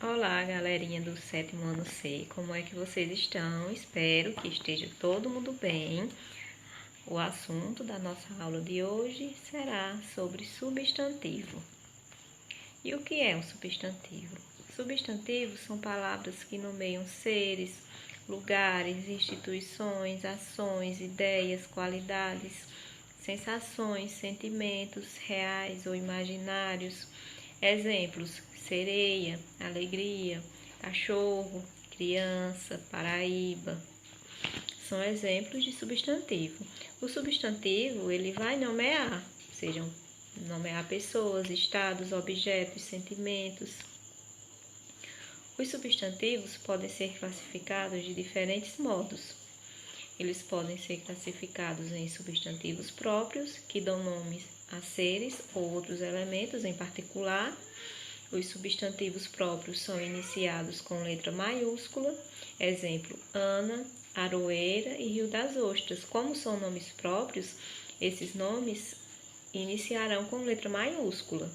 Olá, galerinha do sétimo ano C, como é que vocês estão? Espero que esteja todo mundo bem. O assunto da nossa aula de hoje será sobre substantivo. E o que é um substantivo? Substantivos são palavras que nomeiam seres, lugares, instituições, ações, ideias, qualidades, sensações, sentimentos reais ou imaginários. Exemplos: sereia, alegria, cachorro, criança, Paraíba. São exemplos de substantivo. O substantivo, ele vai nomear, nomear pessoas, estados, objetos, sentimentos. Os substantivos podem ser classificados de diferentes modos. Eles podem ser classificados em substantivos próprios, que dão nomes a seres ou outros elementos em particular. Os substantivos próprios são iniciados com letra maiúscula. Exemplo: Ana, Aroeira e Rio das Ostras. Como são nomes próprios, esses nomes iniciarão com letra maiúscula.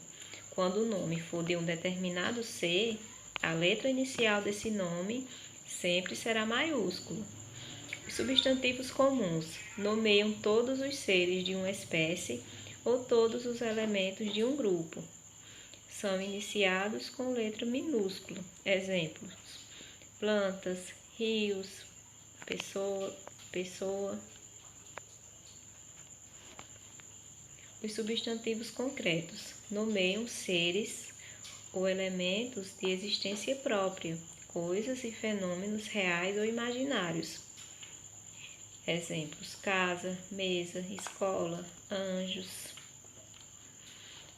Quando o nome for de um determinado ser, a letra inicial desse nome sempre será maiúscula. Os substantivos comuns nomeiam todos os seres de uma espécie ou todos os elementos de um grupo. São iniciados com letra minúscula. Exemplos: plantas, rios, pessoa. Os substantivos concretos nomeiam seres ou elementos de existência própria, coisas e fenômenos reais ou imaginários. Exemplos: casa, mesa, escola, anjos.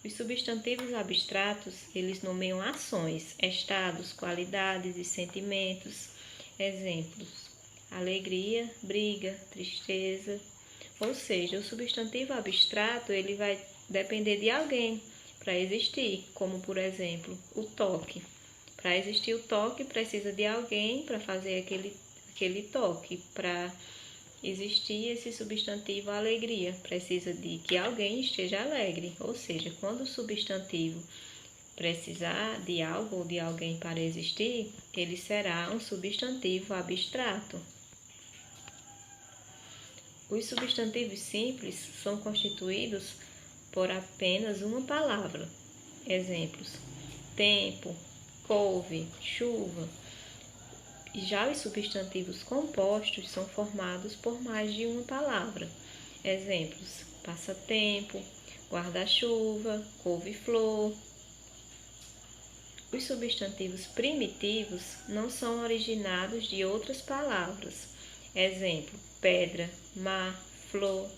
Os substantivos abstratos, eles nomeiam ações, estados, qualidades e sentimentos. Exemplos: alegria, briga, tristeza. Ou seja, o substantivo abstrato, ele vai depender de alguém para existir, como por exemplo, o toque. Para existir o toque, precisa de alguém para fazer aquele toque. Para existir esse substantivo alegria, precisa de que alguém esteja alegre. Ou seja, quando o substantivo precisar de algo ou de alguém para existir, ele será um substantivo abstrato. Os substantivos simples são constituídos por apenas uma palavra. Exemplos: tempo, couve, chuva. Já os substantivos compostos são formados por mais de uma palavra. Exemplos: passatempo, guarda-chuva, couve-flor. Os substantivos primitivos não são originados de outras palavras. Exemplo: pedra, mar, flor.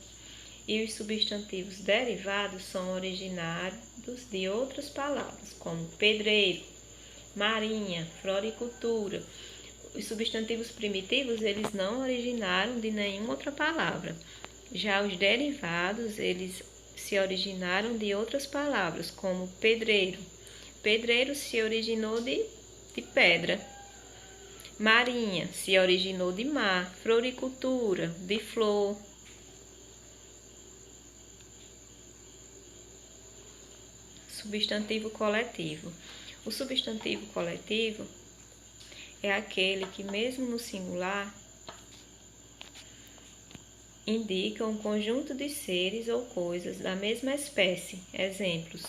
E os substantivos derivados são originários de outras palavras, como pedreiro, marinha, floricultura. Os substantivos primitivos, eles não originaram de nenhuma outra palavra. Já os derivados, eles se originaram de outras palavras, como pedreiro. Pedreiro se originou de pedra. Marinha se originou de mar. Floricultura, de flor. Substantivo coletivo. O substantivo coletivo é aquele que, mesmo no singular, indica um conjunto de seres ou coisas da mesma espécie. Exemplos: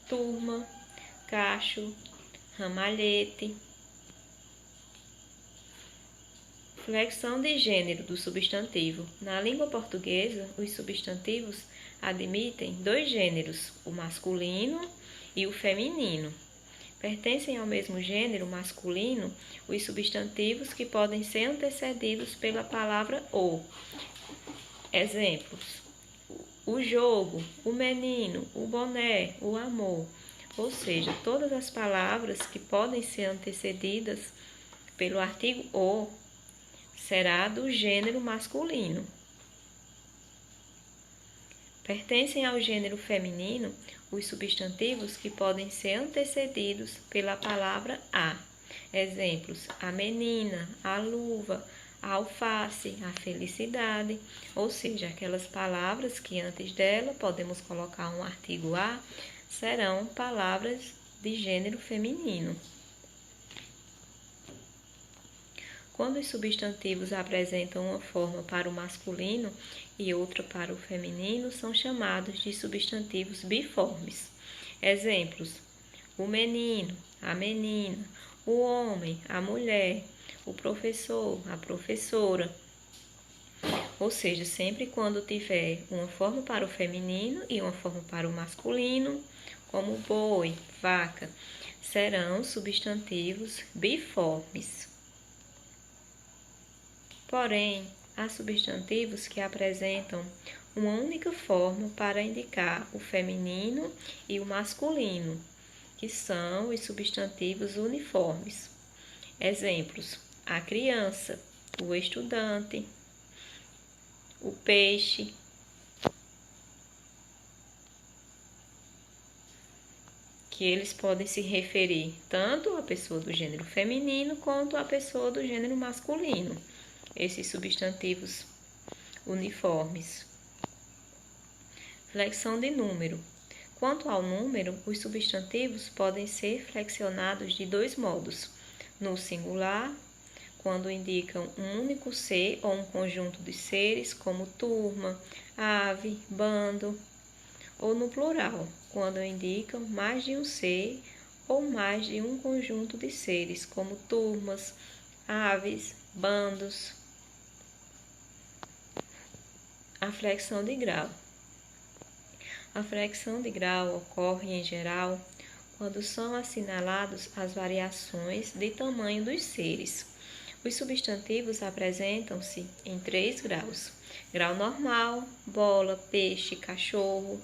turma, cacho, ramalhete. Flexão de gênero do substantivo. Na língua portuguesa, os substantivos admitem dois gêneros, o masculino e o feminino. Pertencem ao mesmo gênero masculino os substantivos que podem ser antecedidos pela palavra o. Exemplos: o jogo, o menino, o boné, o amor. Ou seja, todas as palavras que podem ser antecedidas pelo artigo o será do gênero masculino. Pertencem ao gênero feminino os substantivos que podem ser antecedidos pela palavra a. Exemplos: a menina, a luva, a alface, a felicidade. Ou seja, aquelas palavras que antes dela podemos colocar um artigo a, serão palavras de gênero feminino. Quando os substantivos apresentam uma forma para o masculino e outra para o feminino, são chamados de substantivos biformes. Exemplos: o menino, a menina, o homem, a mulher, o professor, a professora. Ou seja, sempre quando tiver uma forma para o feminino e uma forma para o masculino, como boi, vaca, serão substantivos biformes. Porém, há substantivos que apresentam uma única forma para indicar o feminino e o masculino, que são os substantivos uniformes. Exemplos: a criança, o estudante, o peixe. Que eles podem se referir tanto à pessoa do gênero feminino quanto à pessoa do gênero masculino. Esses substantivos uniformes. Flexão de número. Quanto ao número, os substantivos podem ser flexionados de dois modos: no singular, quando indicam um único ser ou um conjunto de seres, como turma, ave, bando, ou no plural, quando indicam mais de um ser ou mais de um conjunto de seres, como turmas, aves, bandos. A flexão de grau. A flexão de grau ocorre, em geral, quando são assinalados as variações de tamanho dos seres. Os substantivos apresentam-se em 3 graus: grau normal, bola, peixe, cachorro;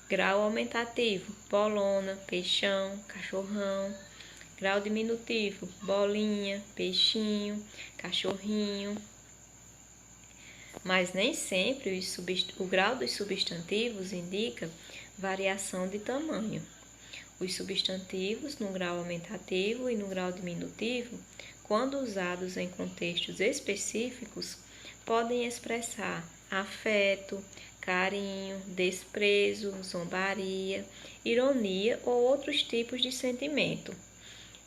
grau aumentativo, bolona, peixão, cachorrão; grau diminutivo, bolinha, peixinho, cachorrinho. Mas nem sempre o grau dos substantivos indica variação de tamanho. Os substantivos no grau aumentativo e no grau diminutivo, quando usados em contextos específicos, podem expressar afeto, carinho, desprezo, zombaria, ironia ou outros tipos de sentimento.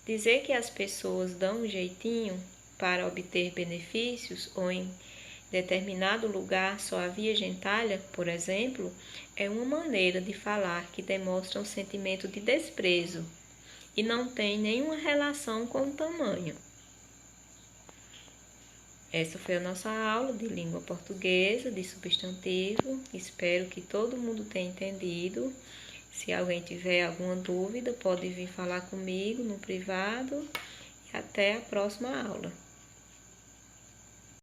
Dizer que as pessoas dão um jeitinho para obter benefícios ou em determinado lugar só havia gentalha, por exemplo, é uma maneira de falar que demonstra um sentimento de desprezo e não tem nenhuma relação com o tamanho. Essa foi a nossa aula de língua portuguesa, de substantivo. Espero que todo mundo tenha entendido. Se alguém tiver alguma dúvida, pode vir falar comigo no privado. E até a próxima aula.